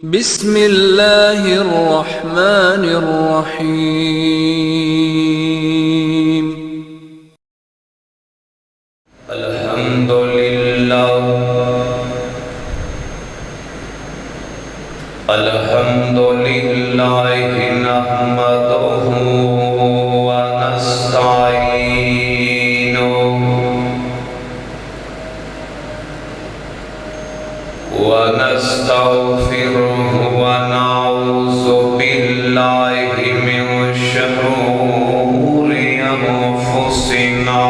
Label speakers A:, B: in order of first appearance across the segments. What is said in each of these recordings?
A: बिस्मिल्लाहिर्रहमानिर्रहीम।
B: अल्हम्दुलिल्लाहि नहमदुहु व नस्तईनुहु व नस्तगफिरुहु व नऊज़ु बिल्लाहि मिन शुरूरि अनफुसिना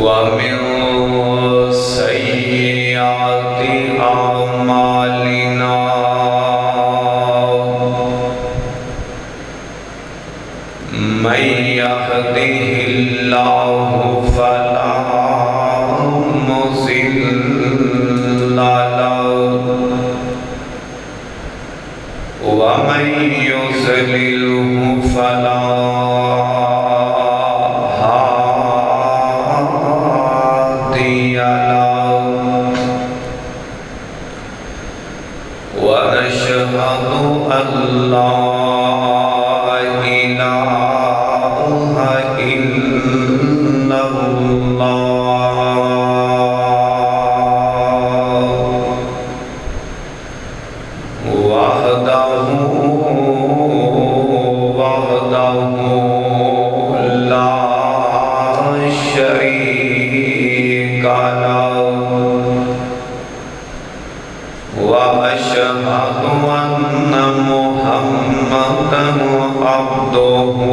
B: व मिन सय्यिआति अअमालिना मन यहदिहिल्लाहु फला मुज़िल्ल लहु व मन युज़लिल्हु फला हादिय लहु व नशहदु अल्ला वअशहदु अन्न मुहम्मदन अब्दुहु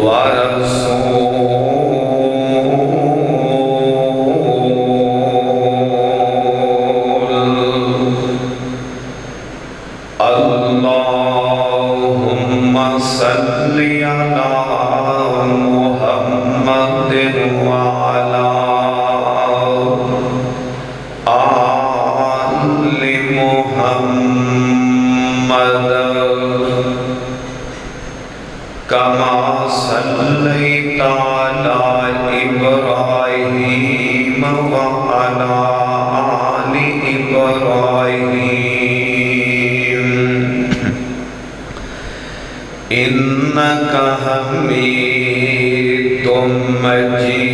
B: व रसूलुहु। अल्लाहुम्मा सल्लि अला मुहम्मदिन व अला आलि मुहम्मद कमा सल्लैता अला इब्राहीम व अला आलि इब्राहीम इन्नका हमीदुम मजीद।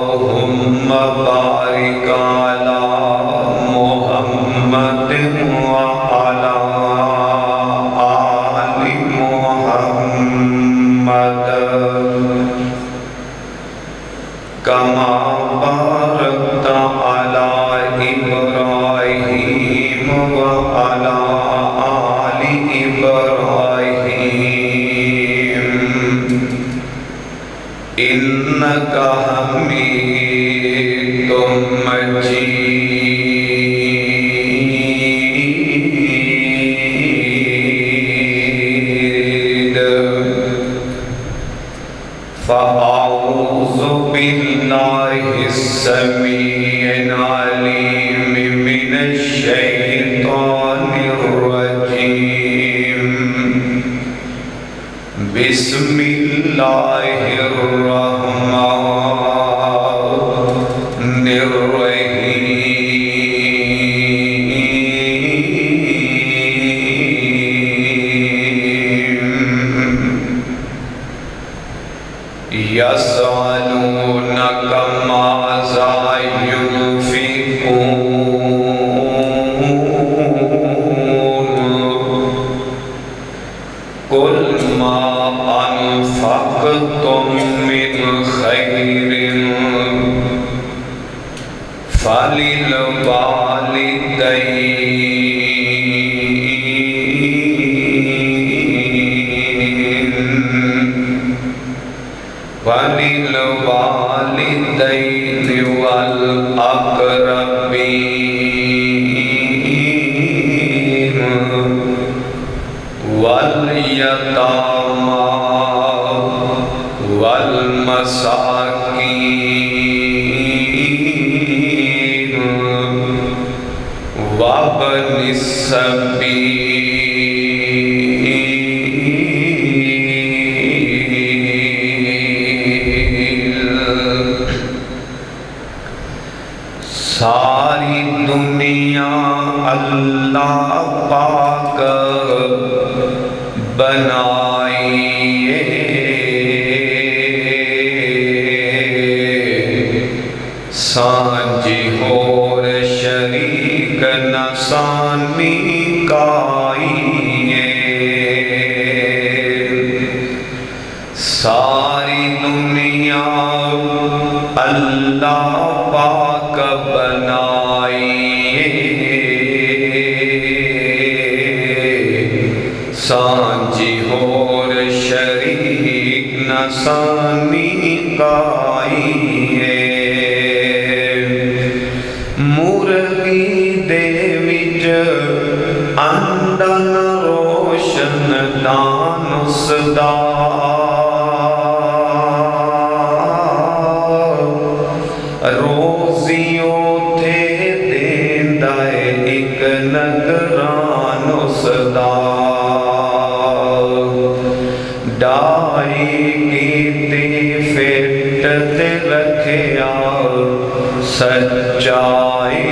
B: अल्लाहुम्मा बारिक अला मुहम्मदिन व अला आलि मुहम्मद कमा बारकता अला इब्राहीम व अला आलि इब्राहीम इन्नका हमीदुम मजीद। फ़अऊज़ु बिल्लाहिस समीइल अलीम मिनश शैतानिर रजीम। बिस्मिल्लाहिर रहमानिर रहीम। यसअलूनका माज़ा युनफ़िक़ून कुल मा अनफ़क़्तुम मिन ख़ैरिन फ़लिल वालिदैनि वल अक़रबीन वल यतामा वल मसाकीन वबनि सबील। सारी दुनिया अल्लाह पाक बनाइए, सांझी होर शरीक न सानी काइए। सारी दुनिया अल्लाह पाक बनाइए, सांझी होर शरीक न सानी काइए। मुर्गी दे विच अंडन रोशन दान उसदा, रोजियों थे देंदा एक नगरान उसदा। डाई कीती फिट ते रखिया सच्चाई,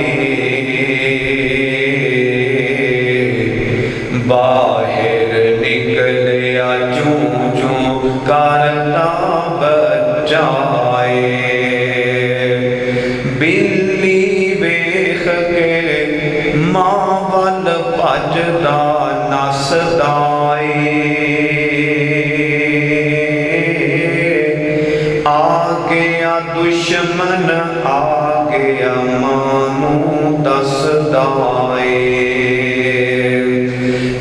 B: बाहर निकलिया चूं चूं करता बचाए। बिल्ली वेख के मां वल भजदा नसदा आ गया दुश्मन आ गया मानू दसदा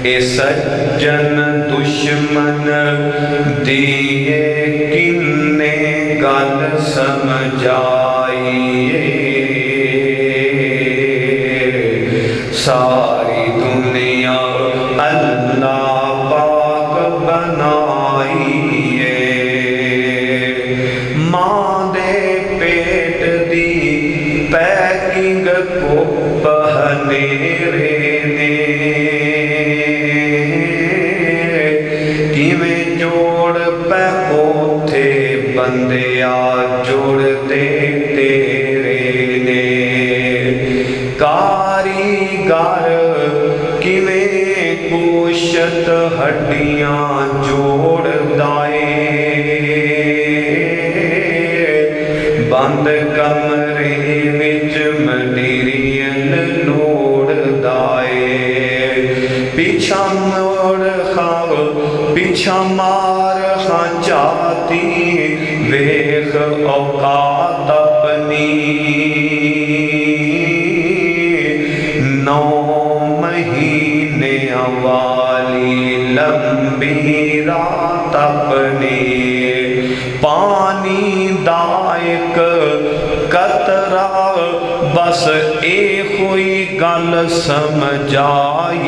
B: ए सज्जन दुश्मन दिए किन्ने गल समझाइए। सारी दुनिया अल्लाह पाक बनाइए, मां दे पेट दी पैकिंग को बहनेरे ने किवें जोड़ पै ओथे बंदिया जोड़ते तेरे ने। कारीगर किवें गोशत हड्डियां जोड़दा बंद कमरे विच मटीरियल लोड़दा पीछा मोड़ खाओ पीछा मार खां जाती वेख औकात अपनी। 9 महीने वाली लंबी रात अपनी, पानी दायक कतरा बस ए हुई गल समझाइए।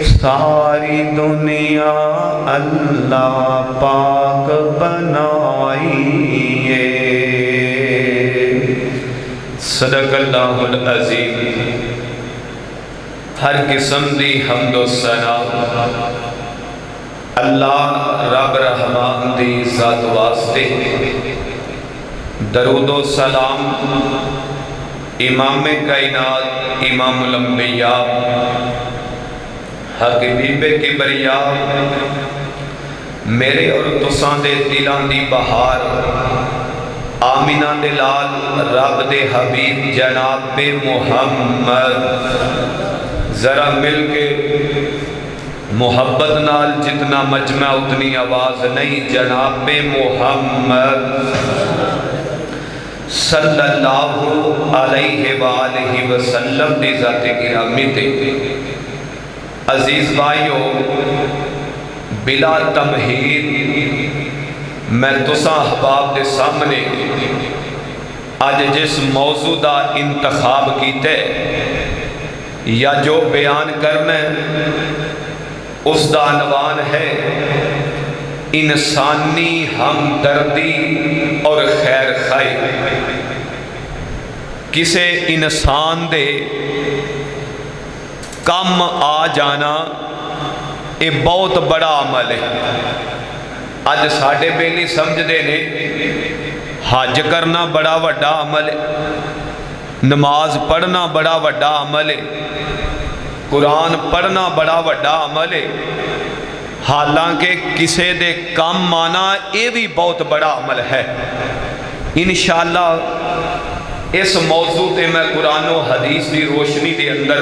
B: सारी दुनिया अल्लाह पाक बनाइए। सदकल्लाहुल अज़ीम। हर किस्म दी हम्दो सना अल्लाह रब रहमान दी ज़ात वास्ते। दरूदो सलाम इमाम कायनात इमामुल अंबिया हबीबे किबरिया मेरे और तुसां दे दिलां दी बहार आमिना दे लाल रब दे हबीब जनाब मुहम्मद। जरा मिल के मोहब्बत नाल जितना मजमा उतनी आवाज नहीं, जनाब मुहम्मद सल्लल्लाहु अलैहि वालैहि वसल्लम दी ज़ाते गिरामी ते। अजीज भाइयों, बिला तमहीद मैं तुसा अहबाब के सामने अज जिस मौजू का इंतखाब किया या जो बयान करना उसका अनवान है इंसानी हमदर्दी और खैर खाई। किसे इंसान दे कम आ जाना ये बहुत बड़ा अमल है। अज साडे बेली समझते ने हज करना बड़ा वड्डा अमल है, नमाज पढ़ना बड़ा वड्डा अमल है, कुरान पढ़ना बड़ा वड्डा अमल है। हालांकि किसे दे काम आना ये भी बहुत बड़ा अमल है। इंशाअल्लाह इस मौजू ते मैं कुरान और हदीस की रोशनी के अंदर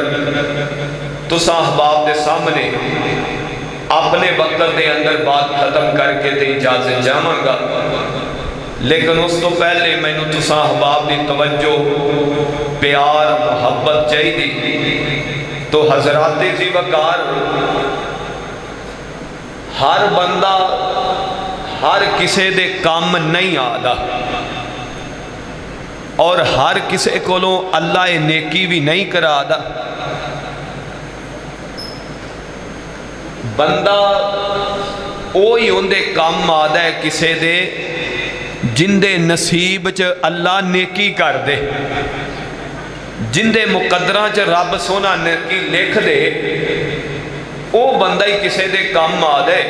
B: तुसा अहबाब के सामने अपने वक्त के अंदर बात खत्म करके तो इजाजत जावांगा। लेकिन उस तो पहले मैनू तुसा अहबाब की तवज्जो प्यार मुहब्बत चाहिए। तो हजरात जी वकार हर बंदा हर किसे दे काम नहीं आता और हर किसे कोलों अल्लाह नेकी भी नहीं करादा। बंदा वही उनके काम आदा है किसे दे जिंदे नसीब च अल्लाह नेकी कर दे, जिंदे मुकद्दरां च रब सोना नेकी लिख दे, वो बंदा ही किसे दे काम आदा है।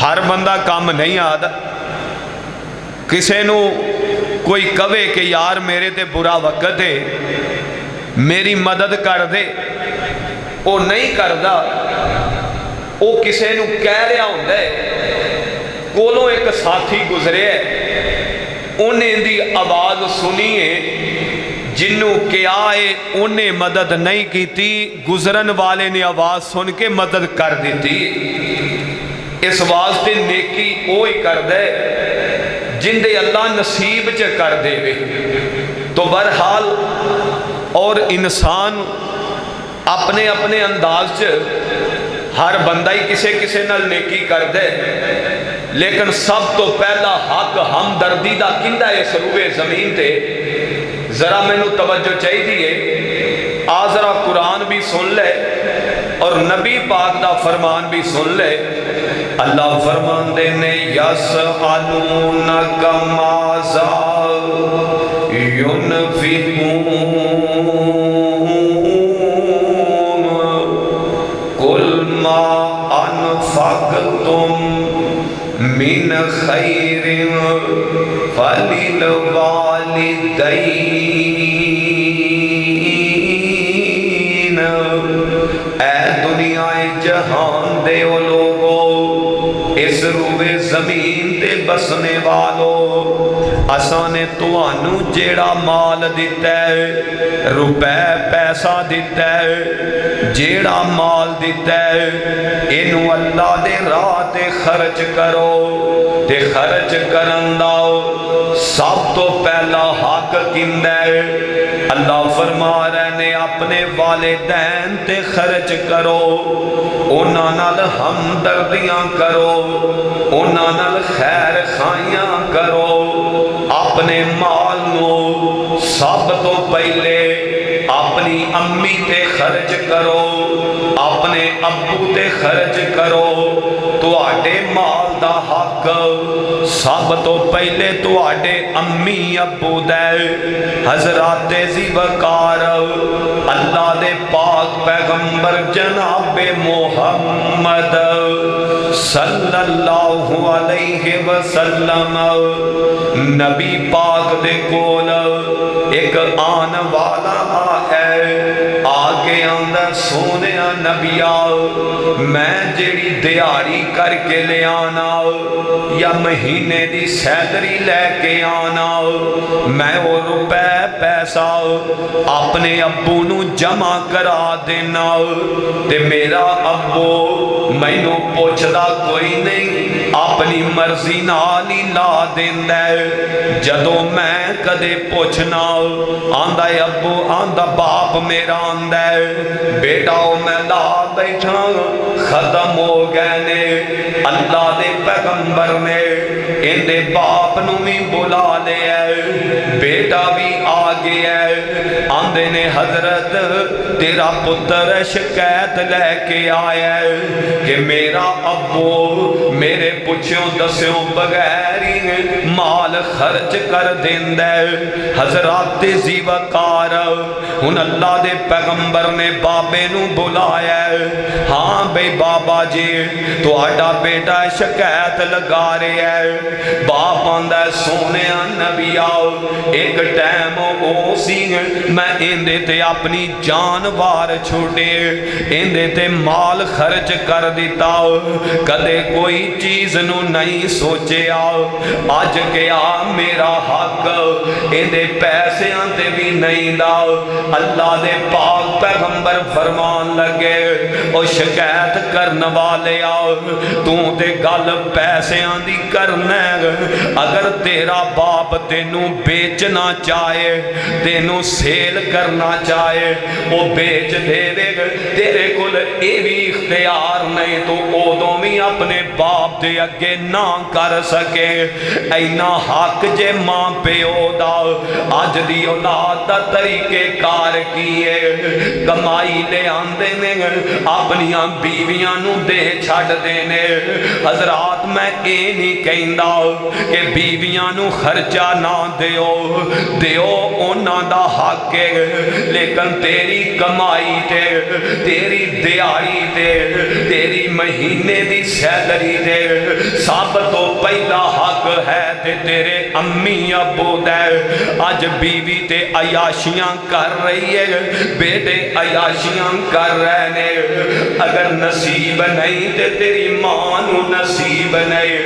B: हर बंदा काम नहीं आदा। किसे नू कोई कवे कि यार मेरे ते बुरा वक्त है, मेरी मदद कर दे, वो नहीं करता। वो किसे नू कह रहा होंदा है, कोलों एक साथी गुजरे उन्हें दी आवाज़ सुनी है, जिन्हों क्या है उन्हें मदद नहीं की, गुजरन वाले ने आवाज़ सुन के मदद कर दी। इस वास्ते नेकी वो ही कर दे जिंदे अल्लाह नसीब च कर देवे। तो बहरहाल और इंसान अपने अपने अंदाज च हर बंदा ही किसे किसे नाल नेकी कर दे, लेकिन सब तो पहला हक हमदर्दी का किंदा इस रूए जमीन ते जरा मैनू तवज्जो चाहिए। आ जरा कुरान भी सुन ले और नबी पाक दा फरमान भी सुन ले। अल्लाह फरमाते ने यसअलूनका माज़ा युनफिकून कुल मा अनफक़तुम मिन खैरिन फलिल वालिदैन। ऐ दुनियाए जहान दे ओ लोगो, इस रूए जमीन ते बसने वालो, असां ने तुहानू जेड़ा माल दिता है, रुपए पैसा दिता है, जेड़ा माल दिता है, इनू अल्लाह दे राह ते खर्च करो। ते खर्च करन दा सब तो पहला हक किंदा है? अल्लाह फरमा रहे ने अपने वालिदैन ते खर्च करो, उन्हां नाल हमदर्दियां करो, उन्हां नाल खैर खाइयां करो। अपने माल नू सब तो पहले अपनी अम्मी ते खर्च करो, अपने अब्बू ते खर्च करो। तुहाडे माल दा हक सब तो पहले तुहाडे अम्मी अब्बू दे। हजरात जी वकार अल्लाह दे पाक पैगंबर जनाबे मोहम्मद सल्लल्लाहु अलैहि वसल्लम नबी पाक दे कोल एक आन वाला है। आगे आंदा सोने नबिया, मैं जेड़ी दिहाड़ी करके ले आना या महीने की सैलरी लैके आना, मैं वो रुपए पैसा अपने अब्बू नू जमा करा देना। ते मेरा अब्बू मैनू पुछदा कोई नहीं, अपनी मर्जी नाल ही ला देंदा। जदों मैं कदे पुछना आंदा अब्बू, आंदा बाप मेरा आंदा बेटा मैं ला बैठा, खत्म हो गए ने। अल्लाह दे पैगंबर ने इनके बाप नू भी बुला लिया, बेटा भी आ गया। आंदे ने हजरत तेरा पुत्र शिकायत लैके आया कि मेरा अब्बू मेरे पुछो दस्यों बगैर ही माल खर्च कर देंदा है। हजरत ज़ीवकार हुन अल्लाह दे पैगंबर ने बाबे नू बुलाया। हाँ बई बाबा जी तुहाडा बेटा शिकायत लगा रहा है। बाप आंदा सोने नबी आओ एक टाइम ओ सी मैं इंदे ते अपनी जान वार छोड़े इंदे ते माल खर्च कर दिता कदे कोई चीज नू नहीं सोचिया। अज गया मेरा हक इंदे पैसियां ते भी नहीं दा। अल्लाह दे पाक पैगंबर फरमान लगे ओ शिकायत करने वाले आओ तू ते गल पैसियां दी करना। अगर तेरा बाप तेनू बेचना चाहे तेनू सेल करना चाहे वो बेच देवे। तेरे कोल ये भी इख्तियार नहीं तो उदों भी अपने बाप दे अगे ना कर सके। इन्ना हक जे मां प्यो दा। अज दी औलाद दा तरीके कार की है कमाई ले आंदे ने अपनियां बीवियां नू दे छड्डदे ने। हजरात मैं ये नहीं कहंदा कि बीवियां नू खर्चा ना दियो दियो उन्हां दा हक है लेकिन तेरी कमाई ते तेरी दिहाड़ी ते तेरी महीने दी सैलरी ते सब तो पहला हक है ते तेरे अम्मी अबू दा। अज बीवी ते अयाशियां कर रही है बेटे अयाशियां कर रहे ने। अगर नसीब नहीं ते तेरी मां नू नसीब नहीं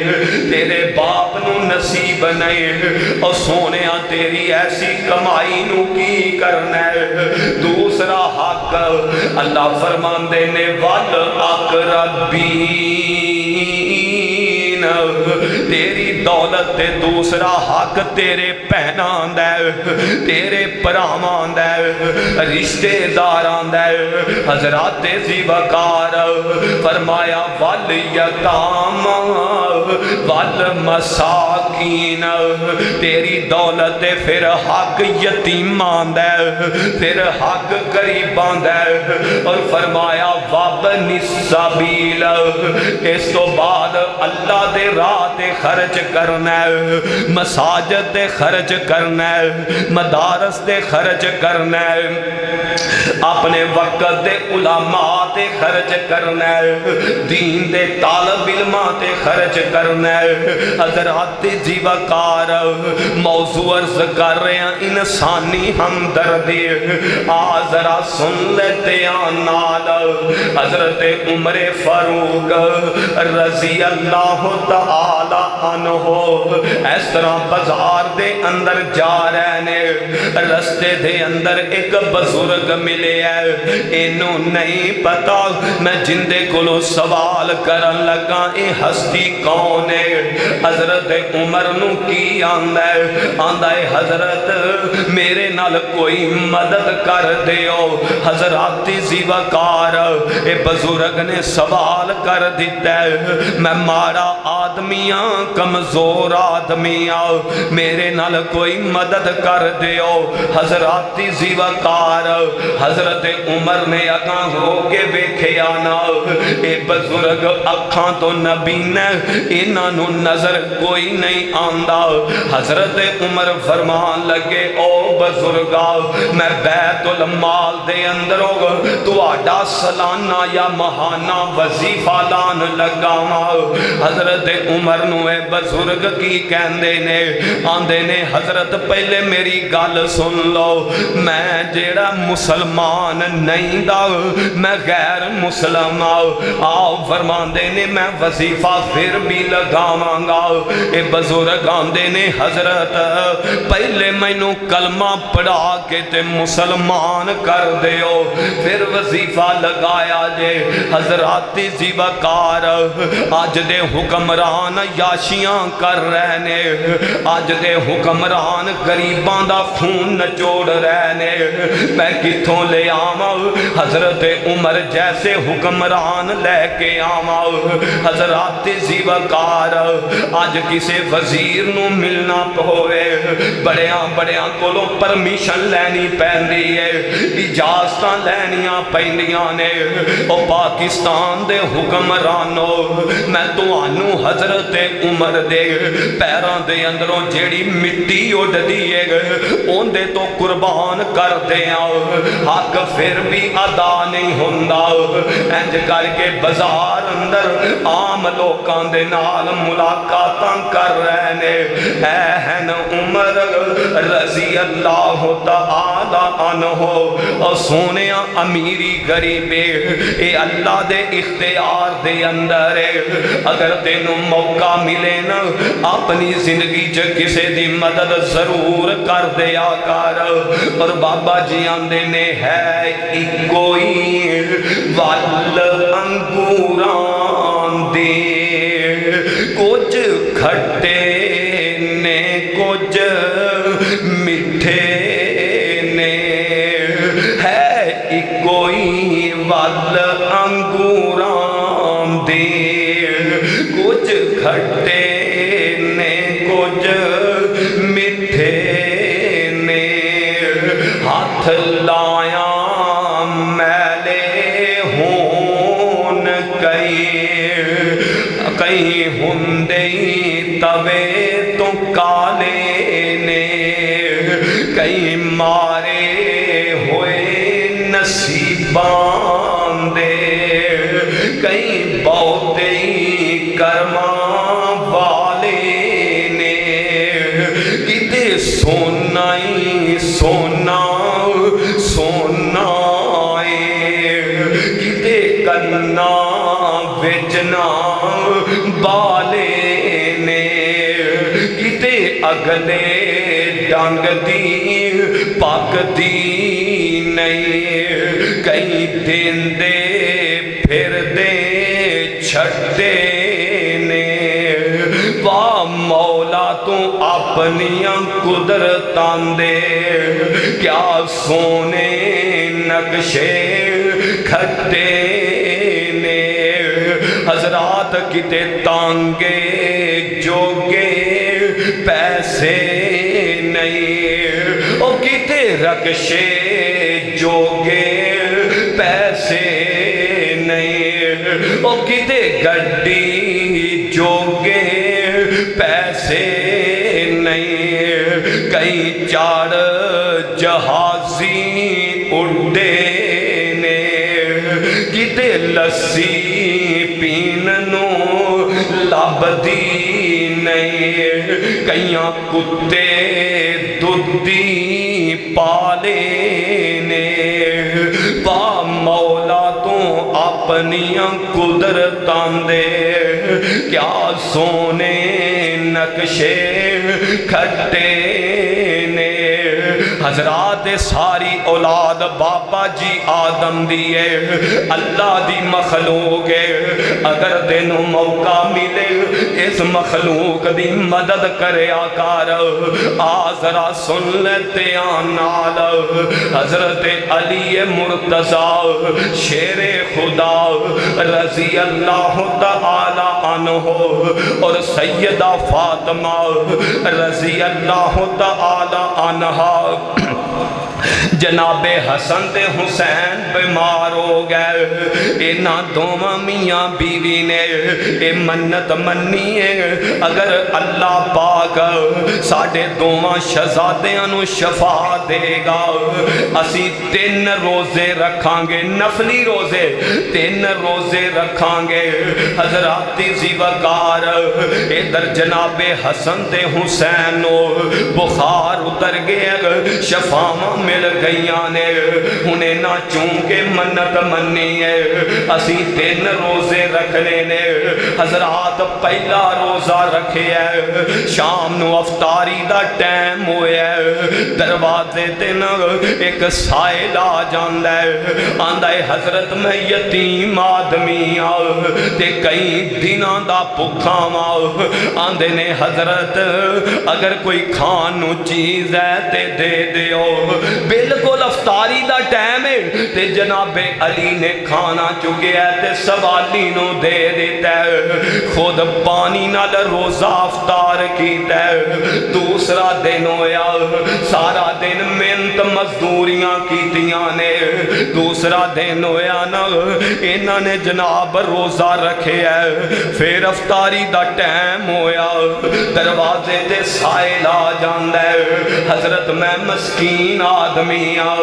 B: तेरे बाप नू नसीब नहीं। और सोने तेरी ऐसी कमाई नू की करना है। दूसरा हक अल्लाह फरमांदे ने वल अकरबीन तेरी दौलत ते दूसरा हक तेरे भैनां दा तेरे भरावां दा रिश्तेदारां दा। हजरत ज़ीवकार फरमाया वल यतामा वल मसाकीन तेरी दौलत ते फिर हक यतीमां दा फिर हक गरीबां दा। और फरमाया वबनी सबील इस तो बाद अल्लाह दे राह ते खर्च करना मसाजिद ते खर्च करना मदारस ते खर्च करना अपने वक्त दे उलमा ते खर्च करना दीन दे तालब इल्मा ते खर्च करना। हजरत ज़ीवकार मौजू अर्ज कर रहे हैं इंसानी हमदर्दी। आ जरा सुन लेते नाल हजरत उमर फारूक रजी अल्लाह तआला अन्हो इस तरह बाजार दे अंदर जा रहे ने। रस्ते दे अंदर एक बुजुर्ग मिले है इनू नहीं पता मैं जिंदे कोलों सवाल करन लगा ये हस्ती कौन है। हजरत उमर नू की आंदा है हजरत मेरे नाल कोई मदद कर दियो। हजरत ज़ीवकार ए बुजुर्ग ने सवाल कर दिता मैं माड़ा आदमिया कमजोर आदमिया मेरे नाल कोई मदद कर दियो। हजरत ज़ीवकार हजरत उमर ने अगा हो के वेख्या ना ये बुजुर्ग अखां तो नबीन इन्हां नू नजर कोई नहीं आंदा। हजरत उमर फरमान लगे ओ बुजुर्गा मैं बैतुल माल दे अंदरों तुहाडा सालाना या महाना वजीफा लान लगा वां। हजरत उमर नू ए बुजुर्ग की कहंदे ने आंदे ने हजरत पहले मेरी गल सुन लो मैं जेड़ा मुसलमान नहीं दा मैं गैर मुसलम आओ फरमांदे ने मैं वजीफा फिर भी लगावांगा। ए बुजुर्ग आंदे ने हजरत पहले मैनू कलमा पढ़ा के ते मुसलमान कर दियो फिर वजीफा लगाया जे। हजरत ज़ीवकार अज दे हुक्मरान याशियां कर रहे ने अज दे हुक्मरान गरीबां दा खून नचोड़ रहे ने मैं किथों ले आवां। हजरत उमर जैसे हुक्मरान लेके आवां। हजरत ज़ीवकार कार अज किसी वजीर नूं मिलना होवे बड़िया बड़िया कोलों परमिशन लैनी पैंदी है, इजाजत लैनियां पैंदियां ने। ओ पाकिस्तान दे हुक्मरानो, मैं तुहानू हजरत उमर दे पैरों दे अंदरों जेड़ी मिट्टी उड़दी है उहदे तो कुर्बान कर दिया, हक फिर भी अदा नहीं हुंदा। इंज करके बाजार अंदर आम लोकां दे नाल मुलाकातां कर रहे ने। ऐहन उमर रजी अल्लाह तआला अन्हो। और सोने अमीरी गरीबी ये अल्लाह दे इख्तियार दे अंदर है। अगर तेनू मौका मिले ना अपनी जिंदगी च किसी दी मदद जरूर कर दिया कर। और बाबा जी आंदे ने है इको ही वल अंगूरां दे, कुछ खट्टे ने कुछ मिठे ने, है इको ही वल अंगूरां दे, कुछ खट्टे ने कुछ मिठे ने। हाथ लाया मैले होन कई हुंदे तवे तो काले ने, कई मारे हुए नसीबां दे, कई बहुते कर्मा वाले ने। किते सोना ही सोना सोना किते कन्ना बेचना बाले ने, किते अगले डंग दी पकदी नहीं, कई देंदे फिरदे छड्डे ने। वाह मौला तू अपनियां कुदरतां दे क्या सोने नक्शे खट्टे ने। हजरात किते तांगे जोगे पैसे नहीं, ओ किते रक्शे जोगे पैसे नहीं, ओ किते गड्डी जोगे पैसे नहीं। कई चार जहाजी उड़े ने, किते लस्सी पीन नू लभदी नहीं, कईयां कुत्ते दुधी पाले ने। वाह मौला तू अपनियां कुदरतां दे क्या सोने नक्शे खट्टे ने। हजरात सारी औलाद बाबा जी आदम दी है, अल्लाह दी मखलूक है। अगर तेनू मौका मिले इस मखलूक दी मदद करया कर। आ जरा सुन ले ध्यान नाल, हजरत अली मुर्तजा शेरे खुदा रजी अल्लाह तआला अन्हो और सैयदा फातिमा रजी अल्लाह तआला अन्हा जनाबे हसन ते हुसैन बीमार हो गए। इन्हां दोवां मियां बीवी ने ये मन्नत मन्नी है, अगर अल्लाह पाक साडे दोवां शहजादियां नूं शफा देगा असी 3 रोजे रखांगे, नफली रोजे 3 रोजे रखांगे। हजराती ज़िवकार इधर जनाबे हसन ते हुसैन बुखार उतर गया, शफावां मिल गई ने। हुणे ना चूंके मन्नत मन्नी है असी 3 रोजे रखने ने। हजरात पहला रोजा रखे है, शाम नू अफतारी दा टाइम होया, दरवाजे ते न एक साइल आ जांदा है, आंदा है हजरत मैं यतीम आदमी आ ते कई दिनां दा भुखा वा। आंदे ने हजरत अगर कोई खान नू चीज है ते दे दियो। बिल्कुल अफतारी का टाइम है ते जनाबे अली ने खाना चुकिया ते सवाली नू दे दिता है, खुद पानी नाल रोजा अफतार कीता है। दूसरा दिन होया, सारा दिन मेहनत मजदूरियां कीतियां ने। दूसरा दिन होया ना, इन्हां ने जनाब रोजा रखे है। फिर अफतारी दा टाइम होया, दरवाजे ते साइल आ जांदा है। हजरत मैं मस्कीन आदमी आ,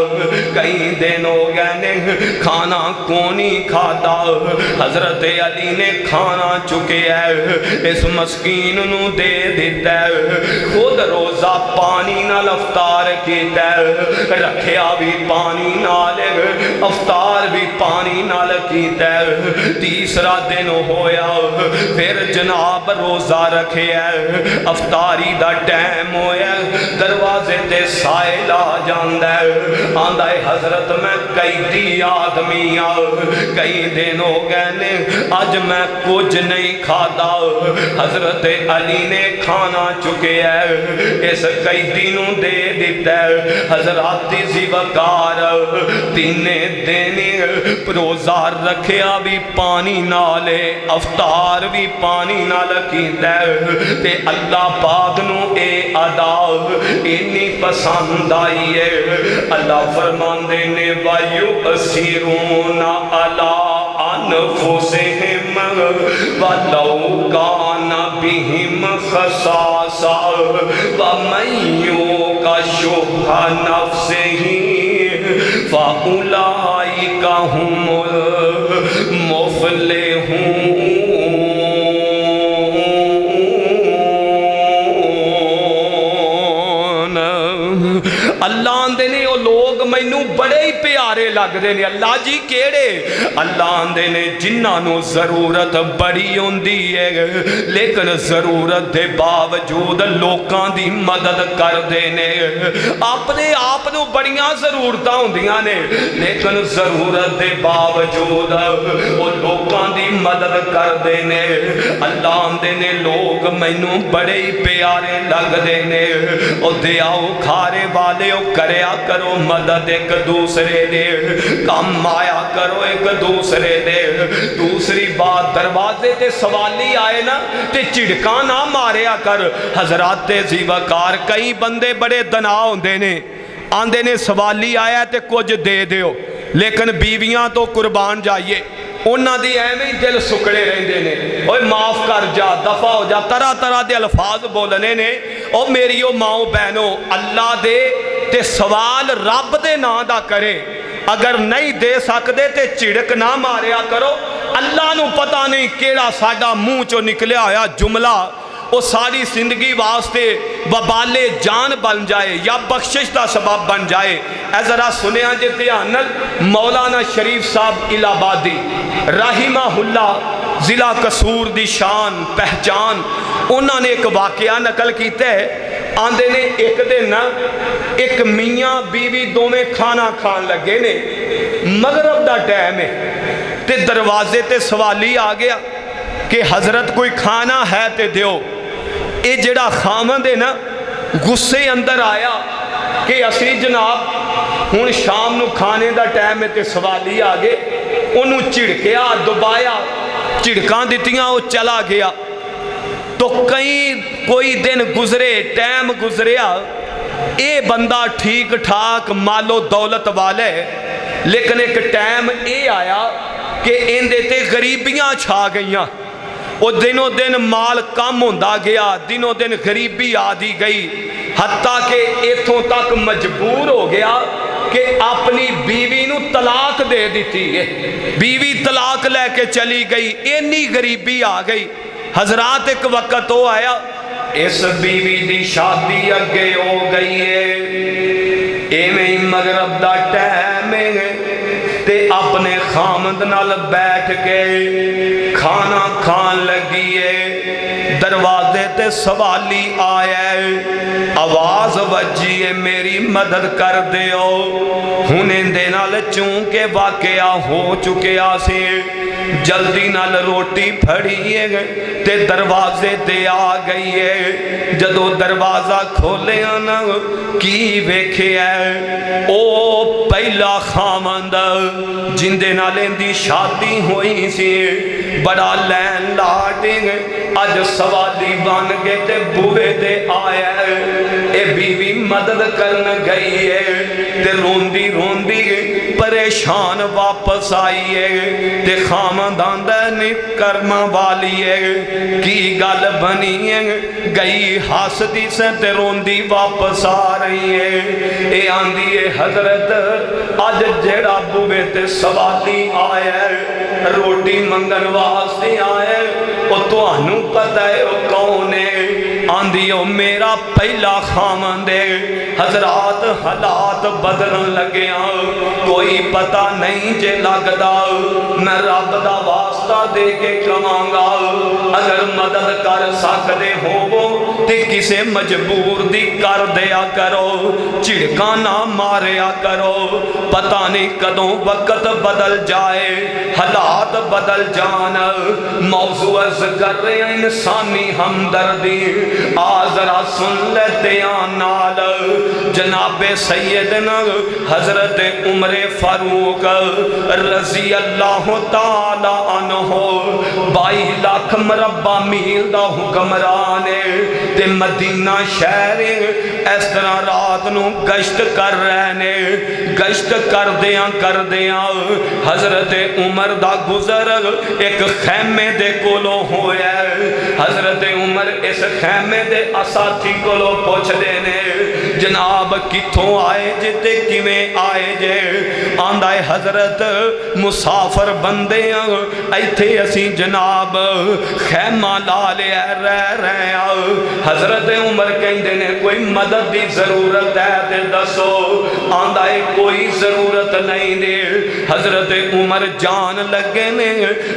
B: कई दिन हो गए ने खाना को नहीं खाता। हजरत अली ने खाना चुकिया है, इस मस्कीन नू दे दिता है। खुद रोजा पानी नाल अफतार कीता है, रखिया भी पानी नाल, अफतार भी पानी नाल कीता है। तीसरा दिन होया, फिर जनाब रोजा रखे है। अफतारी दा टाइम होया, दरवाजे ते साइल आ जांदा है। आंदा है हजरत मैं कैदी आदमी आ, कई दिन हो गए ने अज मैं कुछ नहीं खाता। हजरत अली ने खाना चुकिया है, इस कैदी नू दे दिता है। हजरत दी वकार तीने दिन रोजा रखिया भी पानी नाल, अफतार भी पानी नाल कीता है। ते अल्लाह पाक नू ए अदा इन्नी पसंद आई है। अल्लाह फरमांदे ने वायु असीरूना अला अनफुसिहिम वलौ काना बिहिम खसासा वमन युका शुब्हा नफ्सिही फउलाइका हुमुल मुफलिहून। अल्लाह आंदे ने ओ लोग मैनू बड़े ही प्यारे लगते ने। अल्लाह जी केड़े? अल्लाह आंदे ने जिन्होंने जरूरत बड़ी होंदी है, लेकिन जरूरत के बावजूद लोगों की मदद करते ने। अपने आप को बड़िया जरूरत होंदियां ने, लेकिन जरूरत के बावजूद वो लोगों की मदद करते ने। अल्लाह आंदे ने लोग मैनू बड़े ही प्यारे लगते ने। ओ दयाओ खारे वाले करया करो मदद एक दूसरे दे, कम आया करो एक दूसरे दे। दूसरी बात, दरवाजे ते सवाली आए ना ते झिड़का ना मारिया कर। हजरात ज़ीवकार कई बंदे बड़े दना होंदे ने, आंदे ने सवाली आया ते कुछ दे दियो, लेकिन बीवियां तो कुर्बान जाइए, उन्हां दी एवें ही दिल सुकड़े रहंदे ने। ओए माफ कर जा, दफा हो जा, तरह तरह के अल्फाज बोलने ने। ओ मेरी ओ माओ बहनों, अल्लाह दे ते सवाल रब दे नां दा करे। अगर नहीं दे सकते तो झिड़क ना मारिया करो। अल्लाह नू पता नहीं केड़ा साडा मूँह चो निकलिया होया जुमला वो सारी जिंदगी वास्ते बबाले जान बन जाए या बख्शिश का सबब बन जाए। ऐ जरा सुनिया जे ध्यान नाल, मौलाना शरीफ साहब इलाहाबादी राहिमाहुल्ला, जिला कसूर दी शान पहचान, उन्होंने एक वाकया नकल किया है। आंदे ने एक दिन एक मियाँ बीवी दोवें खाना खान लगे ने, मगरब का टाइम है, ते दरवाजे ते सवाली आ गया कि हजरत कोई खाना है तो दियो। ये जड़ा खामद है ना, गुस्से अंदर आया कि असी जनाब हुण शाम नू खाने का टाइम है तो सवाली आ गए। उन्होंने झिड़किया, दबाया, झिड़कां दित्तियां, वो चला गया। तो कोई दिन गुजरे, टाइम गुजरिया, ये बंदा ठीक ठाक मालो दौलत वाले, लेकिन एक टाइम ये आया कि इहदे ते गरीबियां छा गईयां। वो दिनों दिन माल कम होंदा गया, दिनों दिन गरीबी आदी गई, हत्ता कि इथों तक मजबूर हो गया कि अपनी बीवी नू तलाक दे दी है। बीवी तलाक लैके चली गई, इन्नी गरीबी आ गई। हजरात एक वक्त तो आया, इस बीवी की शादी अगे हो गई है, इवें ही मगरब दा टाइम है, ते अपने खामद नाल बैठ के खाना खान लगी है। दरवाजे ते सवाली आया, आवाज वजी है मेरी मदद कर दियो। हुण इहदे नाल चूंकि वाकया हो चुकिया सी, जल्दी नाल रोटी फड़ी है ते दरवाजे ते आ गई है। जदों दरवाजा खोलिया ना की वेखिया, ओ पहला खामंद जिंदे नाल इहदी शादी हुई सी, बड़ा लैन लाटिंग अज सवाली बन के ते बूहे ते आया। ए बीवी मदद करन गई है ते रोंदी रोंदी परेशान वापस आई है ते खामंद आंदा नी कर्म वाली है, की गल बनी है? गई हसदी से ते रोंदी वापस आ रही है। ए आंदी है हजरत अज जेड़ा बूहे ते सवाली आया रोटी मंगन वास्ते आया, ओ तुहानू पता है ओ कौन है? आंदी ओ मेरा पहला खामंद है। हजरात हालात बदलन लगे, कोई पता नहीं जे लगदा, मैं रब दा वास्ता दे के कहांगा, अगर मदद कर सकदे होवो ते किसे मजबूर दी कर दिया करो, झिड़का ना मारिया करो। पता नहीं कदों वक्त बदल जाए, हालात बदल जान। मौजू अर्ज कर रहे हैं इंसानी हमदर्दी, आ जरा सुन ले ध्यान नाल। जनाबे सैयदना हजरत उमर फारूक रजी अल्लाह ताला अन्हो 22 लाख मरबा मील दा हुक्मरान है ते मदीना शहर इस तरह रात नू गश्त कर रहे ने। गश्त करदियां हजरत उमर दा गुजर एक खैमे दे कोलों होया। हजरत उमर इस खैमे दे असाथी कोलों पुछदे ने, जनाब किथों आए जे ते किवें आए जे? आंदा है हजरत मुसाफर बंदे इत्थे असी जनाब खैमा ला लिया रह रहे हैं। हजरत उमर कहंदे ने कोई मदद की जरूरत है ते दसो। आंदा है कोई जरूरत नहीं ने। हजरत उमर जान लगे ने,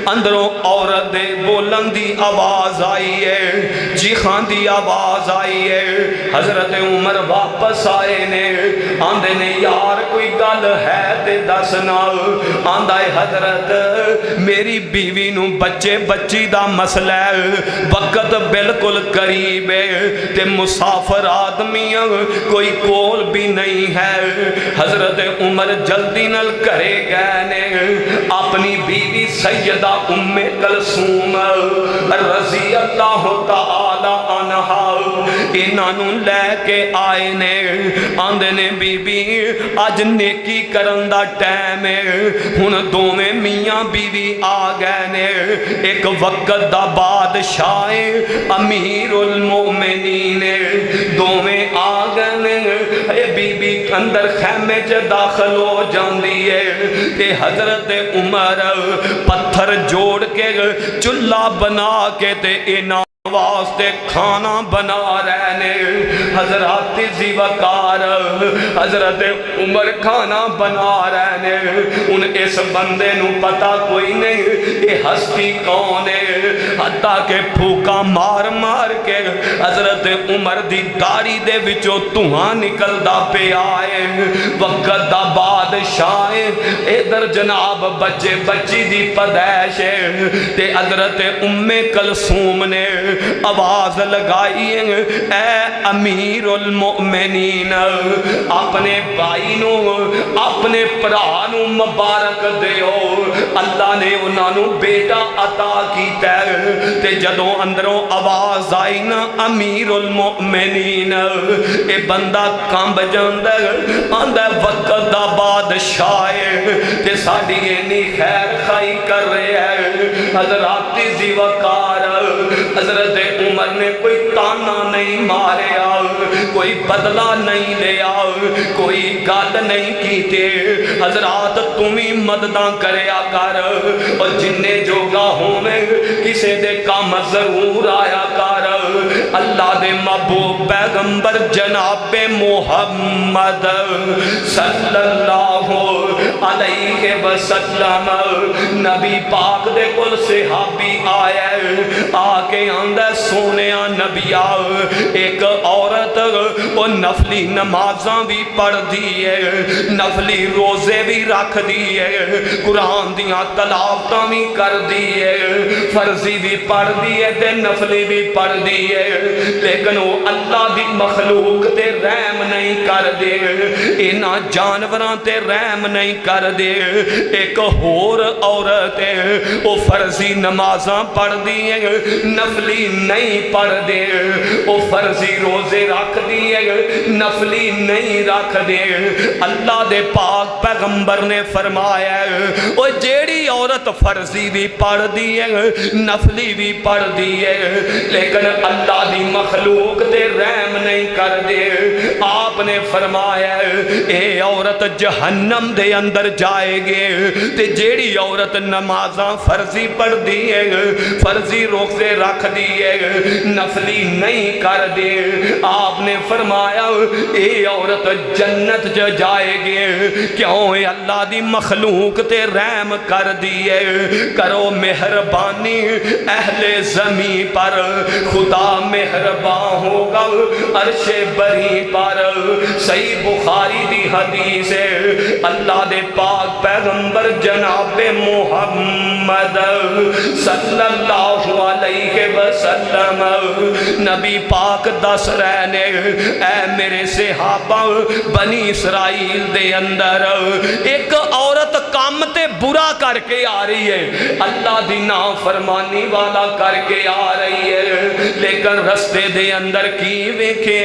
B: अंदरों औरत दे बोलन दी आवाज आई है, चीखां दी आवाज आई है। हजरत उमर वापस आए ने, आंदे ने यार कोई गल है ते दस ना। आंदा है हजरत मेरी बीवी नू बच्चे बच्ची दा मसला है, वक्त बिल्कुल करीब है ते मुसाफर आदमी कोई कोल भी नहीं है। हजरत उमर जल्दी नल घरे गए ने, अपनी बीवी सैयदा उम्मे कलसूम रजी अल्लाह ताला अन्हा इन्हां नू लैके आए ने। आंदे ने बीबी अज नेकी करन दा टाइम है। हुण दोवें मियाँ बीवी आ गए ने, एक वक्त दा बादशाह अमीरुल मोमिनीन दोवें आ गए ने। ए बीबी अंदर खैमे च दाखिल हो जाती है ते हजरत उमर पत्थर जोड़ के चुल्हा बना के ते इना वास्ते खाना बना रहे ने। हजरत जीवकार हजरत उमर खाना बना रहे ने। उन इस बंदे नू पता कोई नहीं ये हस्ती कौन है, हत्ता के फूका मार मार के हजरत उमर दी दाढ़ी दे विचों धुआं निकलदा पिया है। वक्त दा बादशाह इधर जनाब बच्चे बच्ची दी पैदाइश है ते हजरत उम्मे कलसूम ने आवाज लगाई, ए अमीरुल मोमिनीन अपने भाई नू अपने भरा नू मुबारक दियो, अल्लाह ने उन्होंने बेटा अता कीता। ते जदों अंदरों आवाज आई ना अमीरुल मोमिनीन, ए बंदा कंब जांदा, आंदा वक्त दा बादशाह ते साडी इन्नी खैर खाई कर रहा है। हजरत जीवकार हजरत उमर ने कोई ताना नहीं मारिया, कोई बदला नहीं लिया, कोई गल नहीं की। हजरात तुम ही मददा करया कर और जिन्ने जोगा होवे किसे दे काम जरूर आया कर। अल्लाह दे महबूब पैगंबर जनाबे मुहम्मद सल्लल्लाहु अलैहि वसल्लम नबी पाक दे कोल सहाबी आया, आके आंदा सोनिया नबिया एक औरत वो नफली नमाज़ां भी पढ़दी है, नफली रोजे भी रखदी है, कुरान दियां तलावतां भी करदी है, फर्जी भी पढ़दी है ते नफली भी पढ़दी है, लेकिन वो अल्लाह दी मखलूक ते रहम नहीं करदे, इन्हां जानवरां ते रहम नहीं करदे। एक होर औरत है वो फर्जी नमाज़ां पढ़दी है, नफली नहीं पढ़दे, वो फर्जी रोजे रखदी है, नफली नहीं रखदे। अल्लाह दे पाक पैगंबर ने फरमाया वो जेड़ी औरत फर्जी भी पढ़दी है, नफली भी पढ़दी है, लेकिन अल्लाह दी मखलूक ते रहम नहीं करदे, आपने फरमाया ए औरत जहन्नम दे अंदर जाएगी। ते जेड़ी औरत नमाज़ां फर्जी पढ़दी है, फर्जी रोजे रखदी है, नफली नहीं कर दे, आपने फरमाया ये औरत जन्नत च जाएगी। क्यों? अल्लाह दी मखलूक ते रहम कर दी है। करो मेहरबानी अहले ज़मी पर, खुदा मेहरबान होगा अर्शे बरी पर। सही बुखारी दी हदीस है, अल्लाह दे पाक पैगंबर जनाबे मुहम्मद सल्लल्लाहु अलैहि वसल्लम नबी पाक दस रहे ने, ऐ मेरे सहाबा बनी इसराइल दे अंदर एक औरत काम ते बुरा करके आ रही है, अल्लाह दी नाफरमानी वाला करके आ रही है, लेकिन रस्ते दे अंदर की वेखे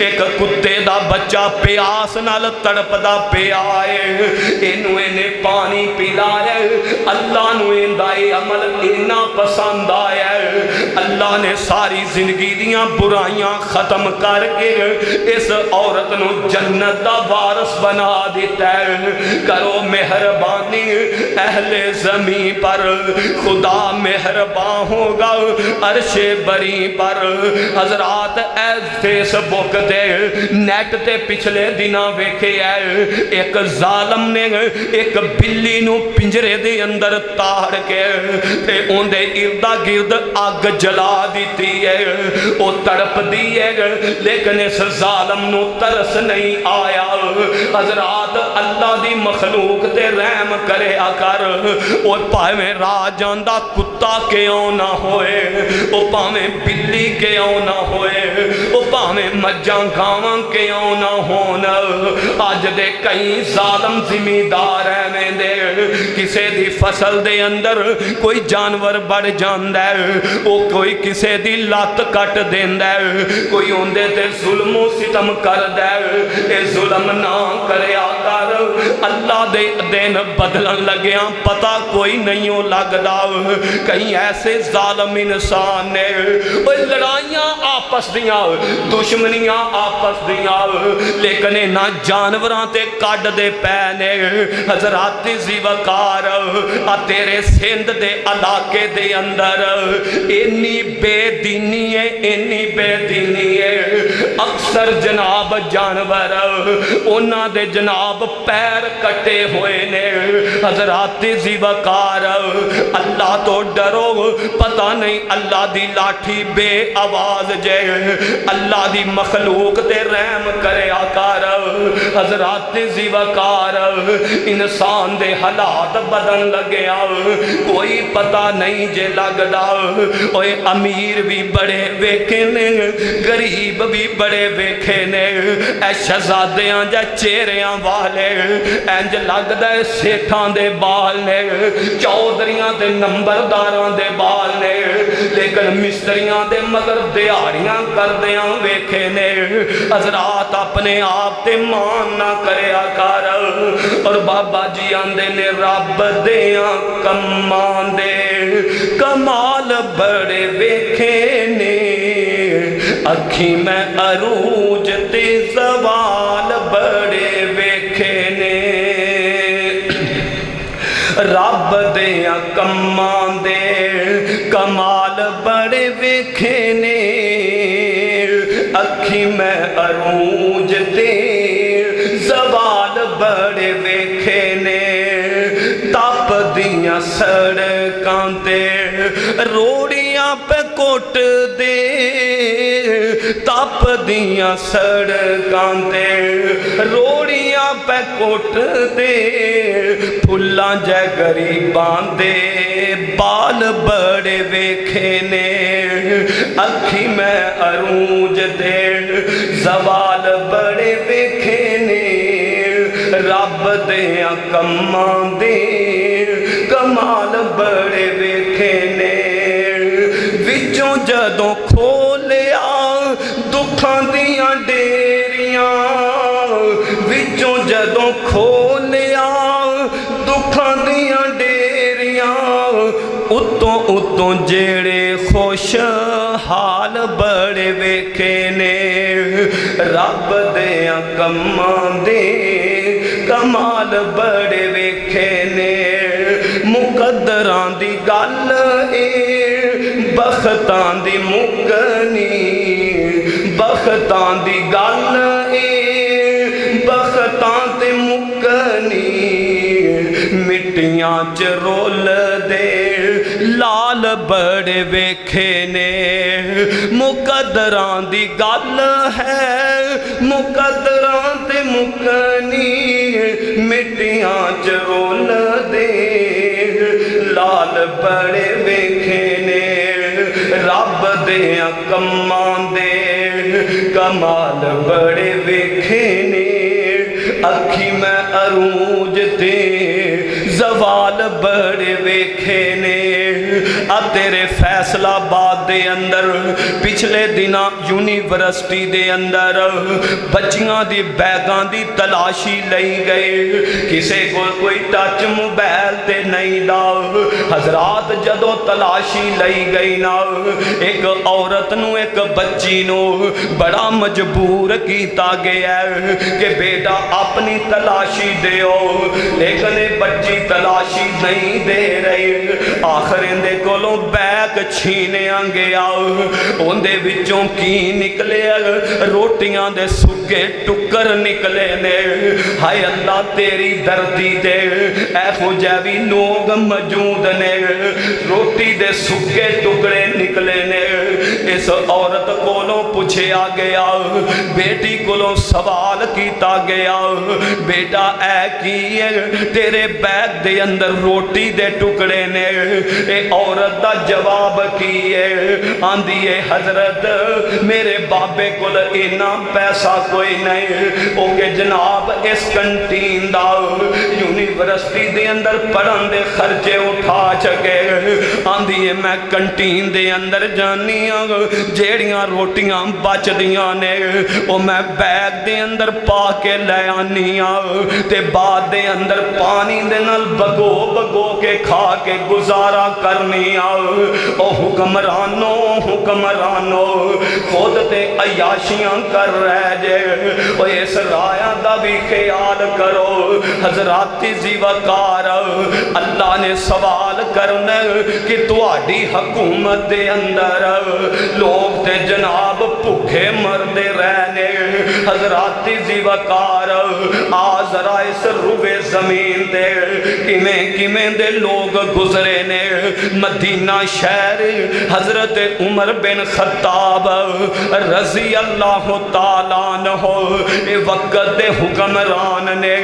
B: एक कुत्ते दा बच्चा प्यास नाल तड़पदा पिया है, इनू इन्हें पानी पिलाया, अल्लाह नू इंदा अमल इन्ना पसंद आया, अल्लाह ने सारी जिंदगी दियां बुराइयां खत्म करके इस औरत नू जन्नत दा वारस बना दिता है। करो मेहरबानी अहले ज़मी पर, खुदा मेहरबान होगा अर्शे बरी पर। हजरात फेसबुक ते नेट ते पिछले दिना वेखे है एक जालम ने एक बिल्ली नू पिंजरे दे अंदर ताड़ के ते उनदे इर्दा गिर्द अग जला दी है, वो तड़पदी है, लेकिन इस जालम नू तरस नहीं आया। हजरात अल्लाह दी मखलूक ते रहम करे कर, वो भावें राह जांदा कुत्ता क्यों ना होए, वो भावें बिल्ली क्यों ना होए, वो भावें मज्जां गावां क्यों ना होन। अज दे कई जालम जिमीदार एवें दे, किसे दी फसल दे अंदर कोई जानवर बढ़ जांदा है, वो कोई किसे दी लत कट देंदा है, कोई उंदे ते जुल्मो सितम करदा है। ए जुल्म ना करया कर, अल्लाह दे दिन बदलन लग्या पता कोई नहीं हो लगदा। कई ऐसे जालम इंसान ने लड़ाइयां आपस दियां, दुश्मनियां आपस दियां, लेकिन इन्हां जानवरां ते कड दे पै ने। हजरात दी वकार आ तेरे सिंध दे इलाके दे अंदर इन्नी बेदीनी है, इन्नी बेदीनी है, अक्सर जनाब जानवर उन्हां दे जनाब पैर कटे हुए ने। हजरात दी वकार अल्लाह तो डरो, पता नहीं अल्लाह दी लाठी बे आवाज जे, अल्लाह दी मखलूक ते रहम करे कर। हजरात दी वकार इंसान दे हालात बदन लग्या, कोई पता नहीं जे लगदा। ओए अमीर भी बड़े वेखे ने, गरीब भी बड़े वेखे ने, ऐ शहजादियां जा चेहरियां वाले इंज लगदा है सेठां दे बाल ने, चौधरियां दे नंबरदारां दे बाल ने, लेकिन मिस्त्रियां दे मगर दिहाड़ियां करदियां वेखे ने। हजरात अपने आप ते मान ना करया कर। और बाबा जी आंदे ने रब दियां कम्मां दे कमाल बड़े वेखे ने, अखी में अरूज ते सवाल बड़े वेखे ने। रब दियां कम्मां दे कमाल बड़े वेखे ने, अखी में अरूज ते ज़वाल बड़े वेखे ने, तप दियां सड़कां ते रोड़ियां पे कुट दे, तप दियां सड़कां ते रोड़ियां पे कुट दे, फुल्लां जै गरीबां दे बाल बड़े वेखे ने, अखी में अरूज दे ज़वाल बड़े वेखे ने, रब दियां कम्मां दे कमाल बड़े वेखे ने, विचों जदों खोलिया दुखां दियां डेरियां, विचों जदों खोलिया दुखां दियां डेरियां, उत्तों उत्तों जेड़े खुश हाल बड़े वेखे ने, रब दियां कम्मां दे कमाल बड़े वेखे ने, मुकद्दरां दी गल ए बख्तां दी मुकनी, बख्तां दी गल ए बख्तां ते मुकनी, मिट्टियां च रोल दे लाल बड़े वेखे ने, मुकद्दरां दी गल है मुकद्दरां ते मुकनी, मिट्टियां च रोल दे लाल बड़े वेखे ने, रब दियां कम्मां दे कमाल बड़े वेखे ने, अखी में अरूज ते ज़वाल बड़े वेखे ने। आ तेरे फैसलाबाद दे अंदर पिछले दिना यूनिवर्सिटी दे अंदर बच्चियां दी बैगां दी तलाशी लई गए, किसे को कोई टच मोबाइल ते नहीं दा। हजरात जदों तलाशी लई गई ना, एक औरत नू एक बच्ची नू बड़ा मजबूर किया गया कि बेटा अपनी तलाशी दियो, लेकिन बच्ची तलाशी नहीं दे रही। आखिर इहदे कोलों बैग छीनिया गया, उहदे विचों की निकले, रोटियां दे सुके टुकर निकले ने। हाय अल्लाह तेरी धरती ते ऐहो जे भी लोग मौजूद ने, रोटी दे सुके टुकड़े निकले ने। इस औरत कोलों पूछा गया, बेटी कोलों सवाल किया गया, बेटा ऐ की है? तेरे बैग दे अंदर रोटी दे टुकड़े ने। ए औरत दा जवाब की है? आंदी है हजरत मेरे बाबे कोल इन्ना पैसा कोई नहीं, ओके जनाब इस कंटीन दा यूनिवर्सिटी दे अंदर पढ़न दे खर्चे उठा सके। आंदी है मैं कंटीन दे अंदर जानी हाँ, जेड़ियां रोटियां बचदियां ने ओ मैं बैग दे अंदर पा के ले आनी हाँ, ते बाद दे अंदर पानी दे नाल बगो बगो के खा के गुजारा करनी हाँ। ओ हुक्मरानो हुक्मरानो, खुद ते अयाशियां कर रहे जे, ओ इस राया दा भी ख्याल करो। हजराती ज़िवकार अल्लाह ने सवाल करना कि तुहाडी हुकूमत दे अंदर लोग ते जनाब भुखे मरदे रहने। हजराती ज़िवकार आ जरा इस रुवे जमीन ते किमें किमें दे लोग गुजरे ने। मदीना शहर हजरत उमर बिन खत्ताब रजी अल्लाह तआला अन्हु ए वक्त दे हुक्मरान ने,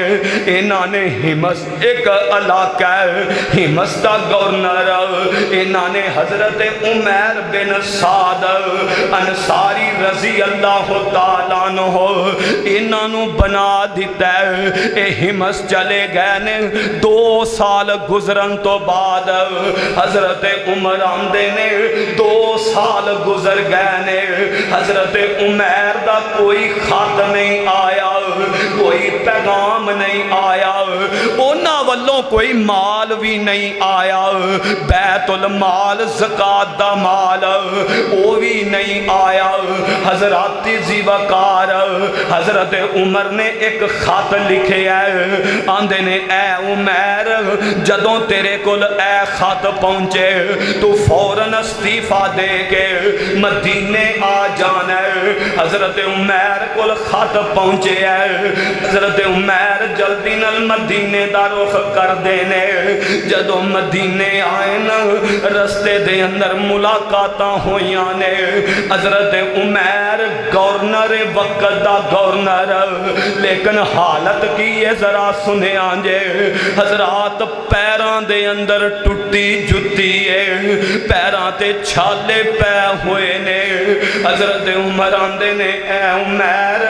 B: इन्हां ने हिमस एक इलाका हिमस दा गवर्नर, इन्हां ने हजरत उमर बिन साद अंसारी रजी अल्लाह तआला अन्हु इन्हां नू बना दिता। ए हिमस चले गए ने। 2 साल गुजरन तो बाद हजरत उमर आंदे ने, 2 साल गुजर गए ने, हजरत उमर दा कोई खत नहीं आया, कोई पैगाम नहीं आया, उन्हां वल्लों कोई माल भी नहीं आया, बैतुल माल ज़कात दा माल वो भी नहीं आया। हज़रत ज़ीवकार हज़रत उमर ने एक खत लिखे है, आंदे ने ऐ उमर जदों तेरे कोल ऐ खत पहुंचे तू फौरन इस्तीफा दे के मदीने आ जाना है। हज़रत उमर कोल खत पहुंचे है, हज़रत उमर जल्दी नाल मदीने दा रुख कर देने। जदों मदीने आए न रस्ते दे अंदर मुलाकातां होइयां ने। हज़रत उमर गवर्नर वक्त दा गवर्नर, लेकिन हालत की है जरा सुने जे। हजरात पैरां दे अंदर टुटी जुत्ती है, पैरां ते छाले पै हुए ने। हजरत उमर आंदे ने ऐ उमर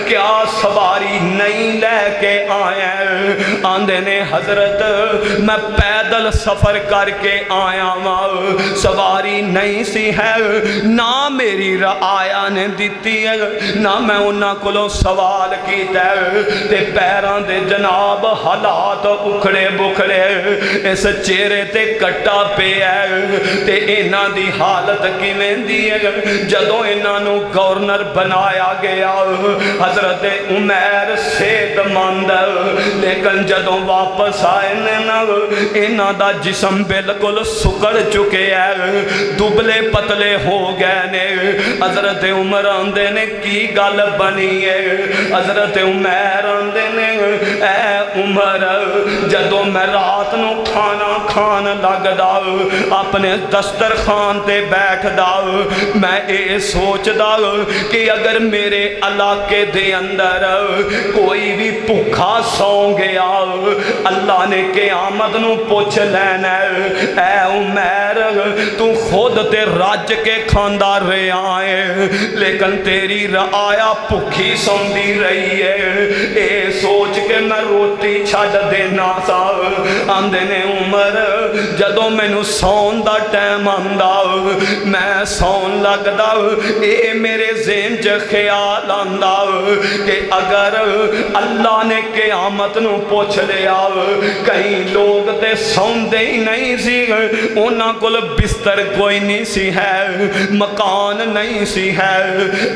B: क्या सवारी नहीं लैके आया? आंदे ने हजरत मैं पैदल सफर करके आया वां, सवारी नहीं सी है, ना मेरी रआया ने दिती है, ना मैं उन्हां कोलों सवाल कीता ते पैरां दे जनाब हालात उखड़े बुखड़े, इस चेहरे ते कट्टा पिया ते इन्हां दी हालत किवें दी है। जदों इन्हां नूं गवर्नर बनाया गया हजरत उमर सेहतमंद, लेकिन जदों वापस आए ने ना इन्हां दा जिस्म बिल्कुल सुकड़ चुके है, दुबले पतले हो गए ने। हजरत उमर आंदे ने की गल बनी है? हजरत उमर आंदे ने ऐ उमर जदों मैं रात नूं खाना खान लगदा अपने दस्तरखान ते बैठदा, मैं ये सोचदा कि अगर मेरे इलाके दे अंदर कोई भी भूखा सौ गया अल्लाह ने क़यामत नूं पुछ लैना ऐ उमर तू खुद ते रज के खांदा रहा है, लेकिन तेरी रआया भुखी सौंदी रही है। ये सोच के मैं रोटी छड्ड देना सा। आंदे ने उमर जदों मैनू सौन दा टाइम आंदा मैं सौन लगदा, ये मेरे ज़हन च ख्याल आंदा कि अगर अल्लाह ने क़यामत नूं पुछ लिया, कई लोग ते सौंदे ही नहीं सी, उन्हां कोल बिस्तर कोई नहीं सी है, मकान नहीं सी है।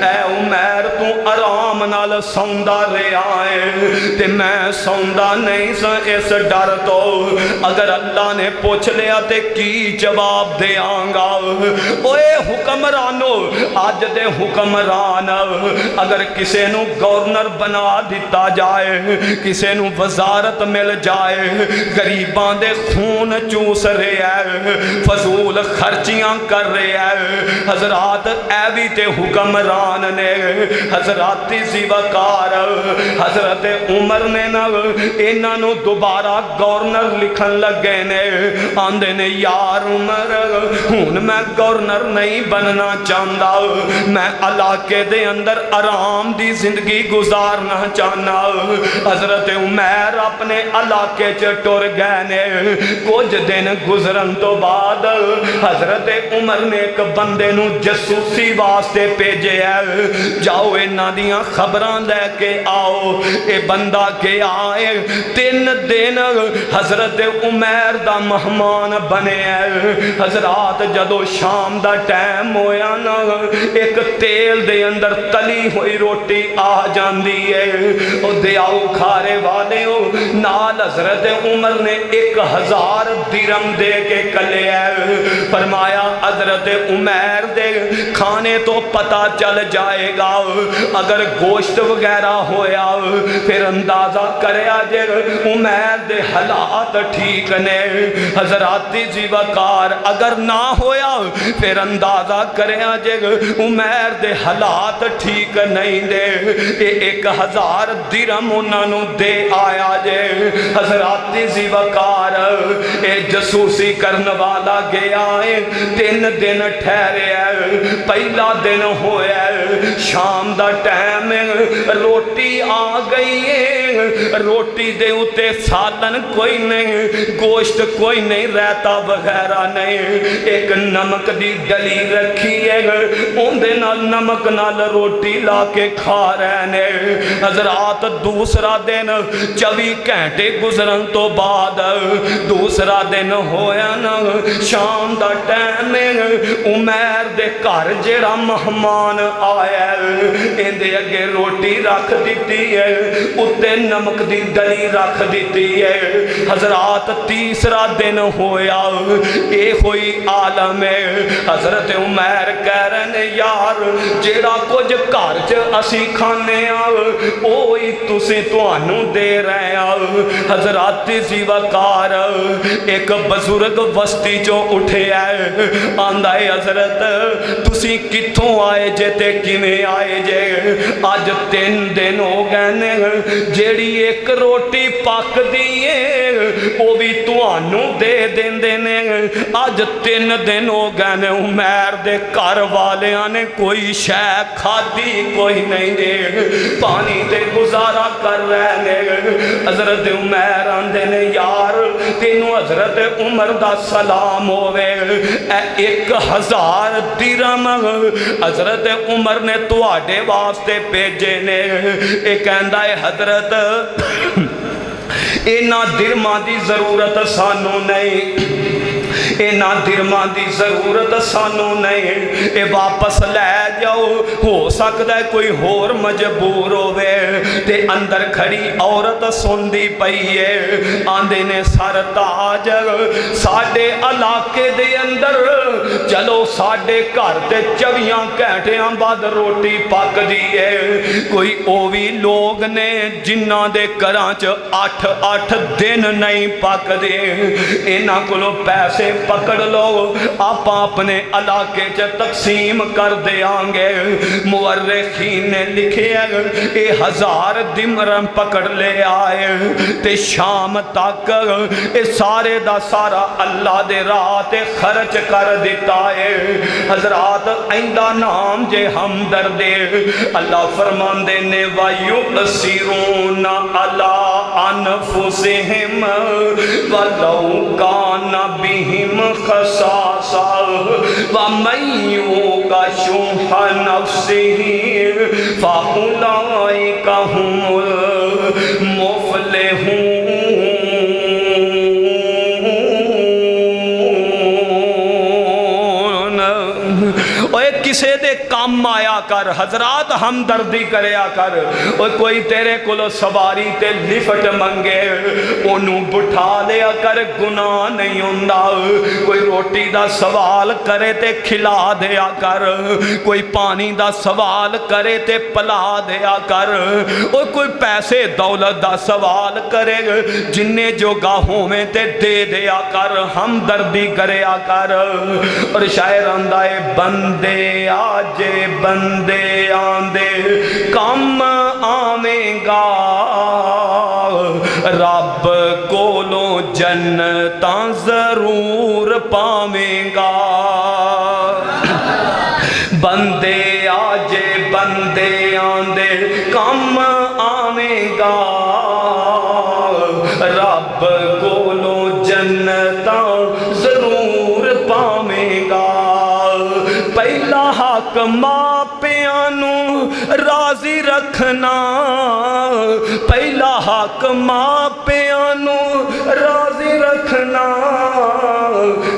B: ऐ उमर तू आराम नाल सौंदा रहा है ते मैं सौंदा नहीं सा इस डर तो अगर अल्लाह ने पूछ लिया ते की जवाब देंगा। ओए हुक्मरानो अज दे हुक्मरान अगर किसी नू गवर्नर बना दिता जाए, किसी नू वजारत मिल जाए, गरीबां दे खून चूस रहा है, फजूल खर्चियां कर रहा है, हजरात ऐ भी ते हुक्मरान ने। हजरात ज़ीवकार हजरत उमर ने ना इन्हां नू दोबारा गवर्नर लिखन लगे ने। आंदे ने यार उमर हुण मैं गवर्नर नहीं बनना चाहता, मैं इलाके दे अंदर आराम दी जिंदगी गुजारना चाहना। हजरत उमर अपने इलाके च टुर गए ने। कुछ दिन गुजरन तो बाद हजरत उमर ने एक बंदे नू जसूसी वास्ते भेजे है, जाओ इन्हां दियां खबरां लैके आओ। ये बंदा गया है, 3 दिन हजरत उमर दा मेहमान बने है। हजरात जदों शाम दा टाइम होया ना एक तेल दे अंदर तली हुई रोटी आ जाती है, और दयाओ खारे वाले हो नाल हजरत उमर ने 1000 दिरम दे के कले है। फरमाया हजरत उमर दे खाने तो पता चल जाएगा, अगर गोश्त वगैरह होया फिर अंदाजा करया जे उमर दे हालात ठीक ने। हजराती ज़ीवकार अगर ना होया फिर अंदाजा करया जे उमर दे हालात ठीक नहीं दे। 1000 दिरम उन्होंने दे आया जे। हजराती ज़ीवकार ये जसूसी करने वाला गया है, 3 दिन ठहरे है। पहला दिन होया शाम दा टाइम रोटी आ गई है, रोटी दे उते सालन कोई नहीं, गोश्त कोई नहीं, रायता वगैरह नहीं, एक नमक दी डली रखी है, उनदे नाल नमक नाल रोटी ला के खा रहे ने। हजरात दूसरा दिन 24 घंटे गुजरन तो बाद दूसरा दिन होया ना, शाम दा टाइम उमैर दे घर जेड़ा मेहमान आया इंदे अगे रोटी रख दी है, उत्ते नमक दी डली रख दी है। हजरात तीसरा दिन होया, ये हुई आलम है। हजरत उमैर कह रहे ने यार जेड़ा कुछ घर च असी खाने ही तुसी तुहानू दे रहे हो। हजरात जीवाकार एक बजुर्ग बस्ती चो उठे आंदा है हजरत तुसी कित्थों आए जे ते किवें आए जे? अज 3 दिन हो गए ने, जेड़ी एक रोटी पकदी है वो भी तुहानू दे देंदे ने। अज 3 दिन हो गए ने, उमैर दे घर वालियां ने कोई शै खाधी कोई नहीं दे, पानी ते गुजारा कर रहे ने। हजरत उमैर आंदे ने यार तेनू हजरत उमर दा सलाम होवे, 1000 दिरहम हजरत उमर ने तुहाडे वास्ते भेजे ने। ये कहंदा है हजरत इन्हां दिरहमां दी जरूरत सानू नहीं, इन्हां दिरहमां दी जरूरत सानू नहीं, ये वापस लै जाओ। हो सकता है कोई होर मजबूर होवे। ते अंदर खड़ी औरत सुनदी पई है, आंदे ने सरताज साडे इलाके दे अंदर चलो साडे घर ते 24 घंटियां बाद रोटी पकदी है, कोई ओ भी लोग ने जिन्हां दे घरां च 8-8 दिन नहीं पकदे। इन्हां कोलों पैसे पकड़ लो, आप अपने इलाके च तकसीम कर देंगे। मुअर्रिखीन ने लिखे ये 1000 दिरहम पकड़ ले आए ते शाम तक ये सारे दा सारा अल्लाह दे राह ते खर्च कर दिता है। हजरात इंदा नाम जे हमदर्द अल्लाह फरमांदे ने वयुबसिरून अला अनफुसिहिम वलौ काना बिहिम खसासा वमन युका शुह नफ्सिही फउलाइका हुमुल मुफलिहून। किसे दे काम आया कर हजरात, हमदर्दी करया कर। और कोई तेरे कोलो सवारी ते लिफ्ट मंगे ओनू बिठा लिया कर, गुनाह नहीं हुंदा। कोई रोटी दा सवाल करे ते खिला दिया कर, कोई पानी दा सवाल करे ते पिला दिया कर। और कोई पैसे दौलत दा सवाल करे जिन्ने जोगा होवे ते दे दिया कर, हमदर्दी करया कर। और शायर आंदा है बंदे आजे बंदे आंदे कम आवेगा, रब कोलों जन्नतां जरूर पावेगा। बंदे आजे बंदे आंदे कम आवेगा, रब कोलों जन्नतां जरूर पावेगा। पहला हक मां प्यां नू राजी रखना, पहला हक मां प्यां नू राजी रखना।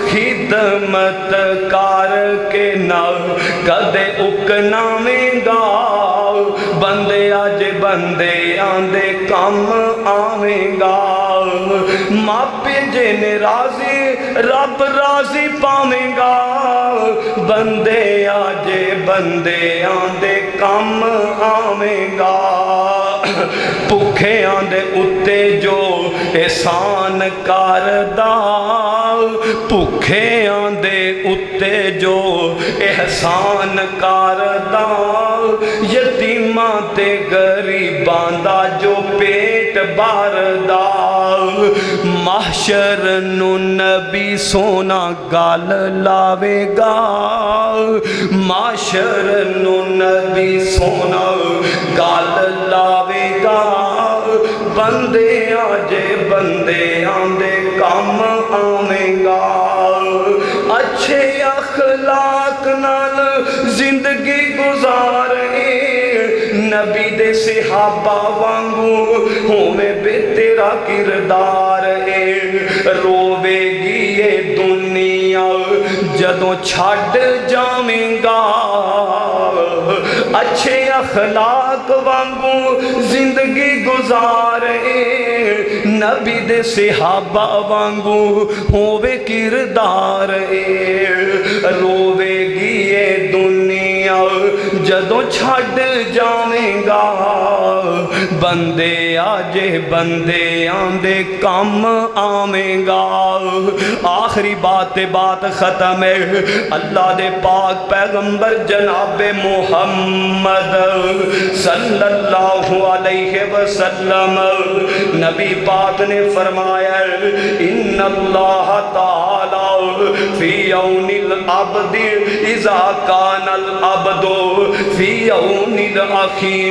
B: खिदमत करके ना कदे उकनावेगा, बंदे अज बंदे आंदे कम आवेगा। मापे जिने राजी रब राजी पावेगा, बंदे आजे बंदे आंदे कम आवेगा। भुखे आंदे उत्ते जो एहसान करदा, भुखे आंदे उत्ते जो एहसान करदा। यतीमां ते गरीबां दा जो पेट भरदा, महशर नू नबी सोना गल लावेगा। महशर नू नबी सोना गल लावेगा, बंदे आजे बंदे आंदे काम आवेगा। अच्छे अखलाक नाल जिंदगी गुजारे, नबी दे सहाबा वांगू होवे बे तेरा किरदार है। रोवेगी ये दुनिया जदों छड़ जावेगा, अच्छे अखलाक वांगू जिंदगी गुजारे, नबी दे सहाबा वांगू होवे किरदार है। रोवेगी ये दुनिया जदों छड़ जावेगा, बंदे आजे बंदे आंदे काम आवेगा। आखिरी बात खत्म है। अल्लाह दे पाक पैगंबर जनाबे मोहम्मद सल्लल्लाहु अलैहि वसल्लम नबी पाक ने फरमाया, इन्नल्लाह ताला फी यौनिल अब्दी इज़ा कानल अब्दु फी यौनिल अखी।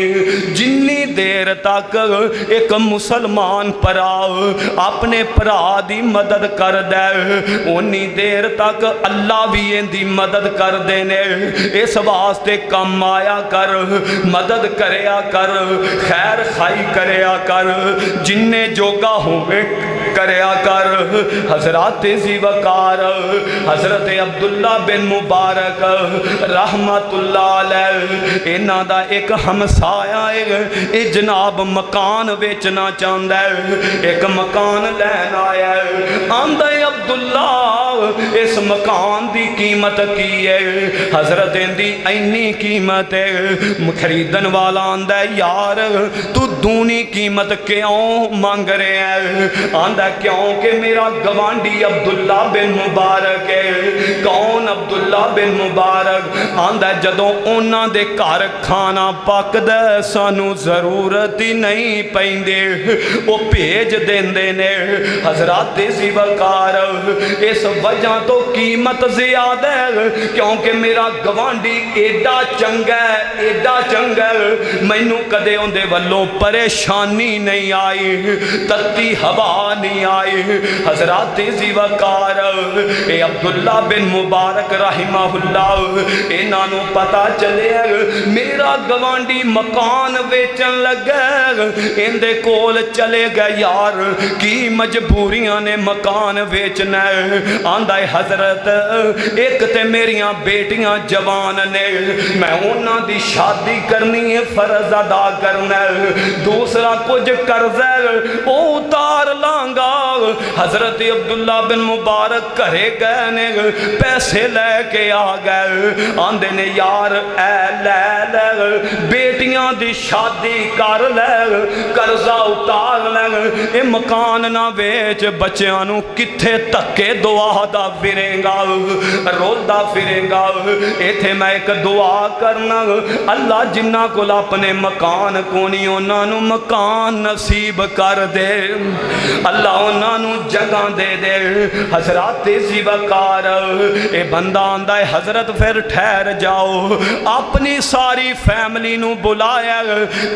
B: जिन्नी देर तक एक मुसलमान भरा अपने भरा दी मदद कर दे, उन्नी देर तक अल्लाह भी इहदी मदद कर देने। इस वास्ते कम आया कर, मदद करया कर, खैर खाई करया कर, जिन्ने जोगा होवे करया कर। हजरत ज़ीवकार हजरत अब्दुल्ला बिन मुबारक रहमतुल्लाह अलैह, इन्हां दा एक हमसाया है, ये जनाब मकान बेचना चाहता है, एक मकान लैन आया है। आंदा अब्दुल्ला इस मकान की कीमत की है? हजरत इंदी इन्नी कीमत है। खरीदन वाला आंदा यार तू दूनी कीमत क्यों मांग रहे हैं? आंदा क्योंकि मेरा गवांडी अब्दुल्ला बिन मुबारक है। कौन अब्दुल्ला बिन मुबारक? आंदा जदों उन्हां दे घर खाना पकदा सानू जरूरत ही नहीं पैंदी, वो भेज देंदे ने। हजरत ज़ीवकार इस वजह तो कीमत ज्यादा है क्योंकि मेरा गवांडी एडा चंगा है, एडा चंगा है, मैनू कदे उहदे वल्लों परेशानी नहीं आई, तत्ती हवा नहीं आई। हजरत ज़ीवकार ए अब्दुल्ला बिन मुबारक रहिमहुल्लाह, इन्हां नू पता चले मेरा गवांडी मकान वेचन लगा, इंदे कोल चले गए यार की मजबूरियां ने मकान वेचना है। आंदा हजरत एक ते मेरियां बेटियां जवान ने, मैं उन्हां दी शादी करनी है, फर्ज अदा करना है, दूसरा कुछ कर्जा वो उतार लांगा। हजरत अब्दुल्ला बिन मुबारक घरे गए ने, पैसे लेके आ गए, आंदे ने यार ऐ ले बेटियां दी शादी कर ले, कर्जा उतार ले, ये मकान ना वेच, बच्चों नू किथे धक्के दुआ दा फिरेगा, रोदा फिरेगा। इथे मैं एक दुआ करना, अल्लाह जिन्ना कोल अपने मकान कोनी उन्हां नू मकान नसीब कर दे, अल्लाह उन्हां नू जगह दे दे। हजरत ज़ीवकार ए बंदा आंदा है हजरत फिर ठहर जाओ, अपनी सारी फैमिली नू बुलाया,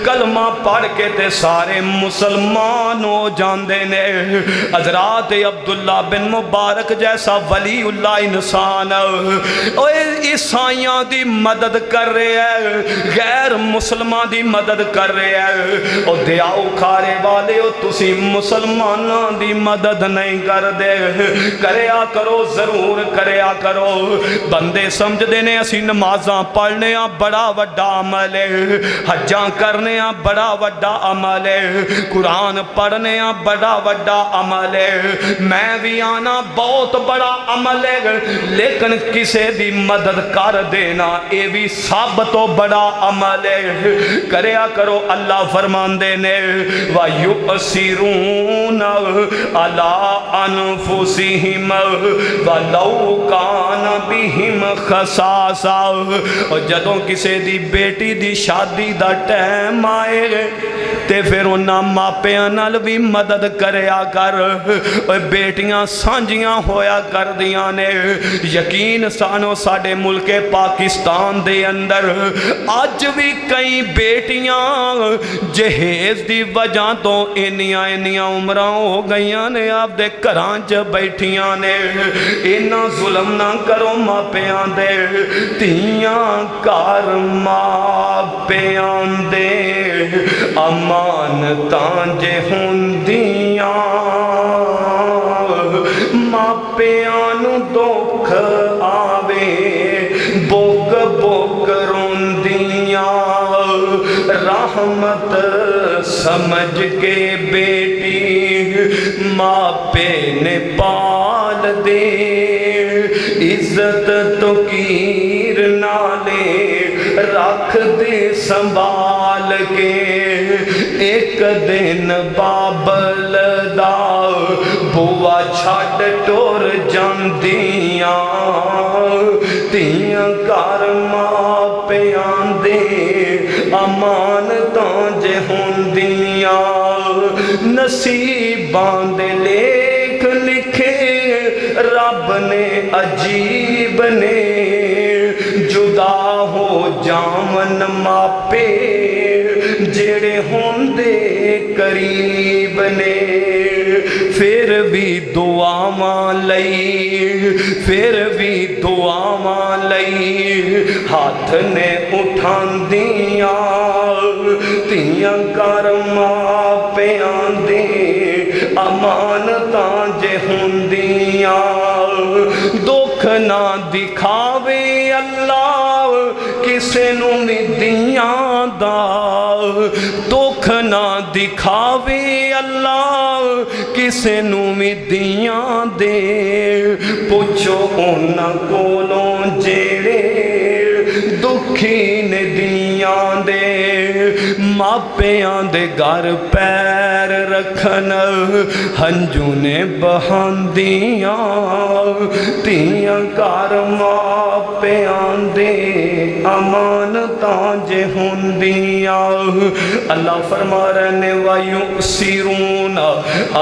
B: कलमा पढ़ के ते सारे मुसलमान हो जाते ने। हजरत अब्दुल्ला बिन मुबारक जैसा वली उल्ला इंसान ईसाइयां दी मदद कर रहे है, गैर मुसलमान दी मदद कर रहे है। और दयाओ खारे वाले हो तुसी मुसलमाना दी मदद नहीं कर दे, करया करो, जरूर करया करो। बंदे समझते ने असी नमाजा पढ़ने बड़ा वड्डा अमल है, हज्जां करने बड़ा वड्डा अमल है, कुरान पढ़ने बड़ा वड्डा अमल है, मैं भी आना बहुत बड़ा अमल है, लेकिन किसी की मदद कर देना ये भी सब तो बड़ा अमल है। करया करो। अल्लाह फरमांदे ने वयुसिरून अला अनफुसिहिम वलौ कान बिहिम खसासा। और जदों किसी दी बेटी दी शादी दा टाइम आए ते फिर उन्हां मापियां नाल भी मदद करया कर। बेटियां सांझियां होया करदियां ने। यकीन सानो साडे मुल्के पाकिस्तान दे अंदर अज भी कई बेटियां जहेज दी वजह तो इन्नियां उम्रां हो गईयां ने आपदे घरां च बैठियां ने। इन्ना जुल्म ना करो मापियां दे। धीयां घर मापियां दे अमानतां जे हुंदियां मापियां नू दुख आवे बुक बुक रोंदियां। रहमत समझ के बेटी मापे ने पाल दे। इज्जत तो कीर नाले रख दे संभाल के। एक दिन बाबल दा बुआ छड़ टुर जांदियां। धीयां घर मापियां दे अमानतां जे हुंदियां। नसीबां दे लेख लिखे रब ने अजीब ने। जुदा हो जावन मापे जेड़े होंदे करीब ने। फिर भी दुआवां लई फिर भी दुआवां लई हाथ ने उठांदियां। धीयां घर मापियां दे अमानतां जे हुंदियां। दुख ना दिखावे अल्लाह किसे नू मिदियां दा। दुख ना दिखावे अल्लाह किसे नू मिदियां दे। पुछो उन्हां कोलों जेड़े दुखी ने दियां दे। मापियां दे घर पैर रखन हंजू ने बहांदियां। धीयां घर मापियां दे अमानतां जे हुंदियां। अल्लाह फरमा रहे ने वयुसिरून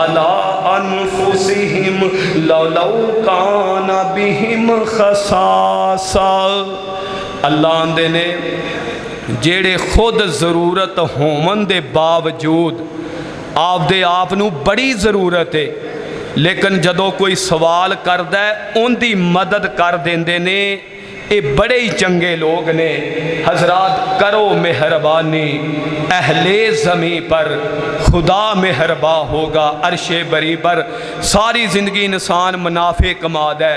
B: अला अनफुसिहिम लौ काना बिहिम खसासा। अल्लाह आंदे ने जेड़े खुद ज़रूरत होवन दे बावजूद आपदे आप नू बड़ी ज़रूरत है लेकिन जदों कोई सवाल करदा है उनकी मदद कर देंदे ने। ये बड़े ही चंगे लोग ने। हजरात करो मेहरबानी अहले ज़मी पर खुदा मेहरबा होगा अरशे बरी पर। सारी ज़िंदगी इंसान मुनाफे कमाद है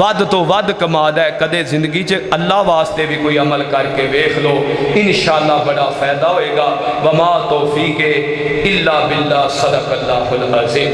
B: वध तो वध कमाद है। कदे ज़िंदगी च अल्लाह वास्ते भी कोई अमल करके वेख लो इंशाअल्लाह बड़ा फ़ायदा होएगा। वमा तौफीक इल्ला बिल्लाह सदक़ल्लाहुल अज़ीम।